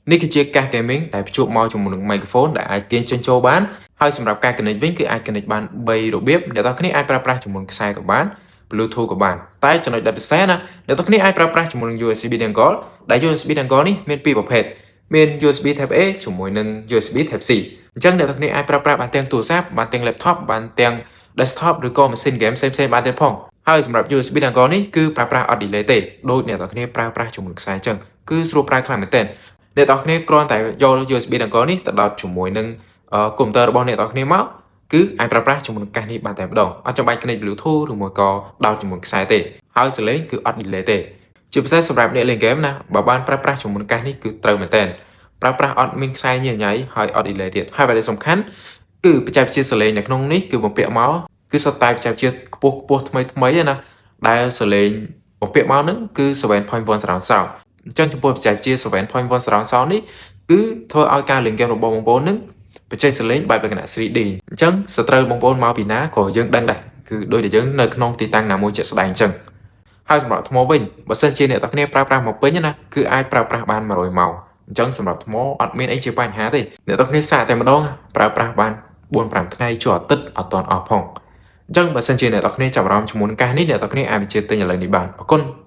នេះគឺជាការ gaming ដែលភ្ជាប់មកជាមួយនឹង microphone ដែលអាចទាញចេញចូលបានហើយសម្រាប់ការ connect វិញគឺអាច connect បាន3របៀបអ្នកទាំងគ្នាអាចប្រើប្រាស់ជាមួយខ្សែក៏បាន Bluetooth ក៏បានតែចំណុចដែលពិសេសណាអ្នកទាំងគ្នាអាចប្រើប្រាស់ជាមួយនឹង USB dongle ដែល USB dongle នេះមានពីរប្រភេទមាន USB Type A ជាមួយនឹង USB Type C អញ្ចឹងអ្នកទាំងគ្នាអាចប្រើប្រាស់បានទាំងទូរស័ព្ទបានទាំង laptop បានទាំង desktop ឬក៏ machine game ផ្សេងៗបានទៀតផងហើយសម្រាប់ USB dongle នេះគឺប្រើប្រាស់អត់ delay ទេដូចអ្នកទាំងគ្នាប្រើប្រាស់ជាមួយខ្សែអញ្ចឹងគឺស្រួលប្រើខ្លាំងមែនទែនអ្នកទាំងគ្នាគ្រាន់តែយក USB dongle នេះទៅដោតជាមួយនឹងកុំព្យូទ័ររបស់អ្នកទាំងគ្នាមកគឺអាចប្រើប្រាស់ជាមួយនឹងកាសនេះបានតែម្ដងអត់ចាំបាច់ connect Bluetooth ឬមួយក៏ដោតជាមួយខ្សែទេហើយសលេងគឺអត់ delay ទេជាពិសេសសម្រាប់អ្នកលេង game ណាបើបានប្រើប្រាស់ជាមួយនឹងកាសនេះគឺត្រូវមែនទែនប្រើប្រាស់អត់មានខ្សែញ៉ៃញ៉ៃហើយអត់ delay ទៀតហើយអ្វីដែលសំខាន់គឺបច្ចេកវិទ្យាសលេងនៅក្នុងនេះគឺបំពាក់មកគឺសុទ្ធតែបច្ចេកវិទ្យាខ្ពស់ថ្មីណាដែលសលេងបំពាក់មកហ្នឹងគឺ 7.1 surround sound អញ្ចឹងចំពោះបច្ចេកវិទ្យា 7.1 surround sound នេះគឺធ្វើឲ្យការលេងហ្គេមរបស់បងប្អូនហ្នឹងបច្ចេកសលេងបែបលក្ខណៈ 3D អញ្ចឹងសត្រូវបងប្អូនមកពីណាក៏យើងដឹងដែរគឺដូចតែយើងនៅក្នុងទីតាំងណាមួយជាក់ស្ដែងអញ្ចឹងហើយសម្រាប់ថ្មវិញបើសិនជាអ្នកទាំងគ្នាប្រើប្រាស់មកពេញណាគឺអាចប្រើប្រាស់បាន100ម៉ោងអញ្ចឹងសម្រាប់ថ្មអត់មានអីជាបញ្ហាទេអ្នកទាំងគ្នាសាកតែម្ដងប្រើប្រាស់បាន4-5ថ្ងៃចូលអាទិត្យអត់តន់អស់ផងអញ្ចឹងបើសិនជាអ្នកទាំងគ្នាចាប់អារម្មណ៍ជាមួយនឹងកាសនេះអ្នកទាំងគ្នាអាចបញ្ជាទិញឥឡូវនេះបានអរគុណ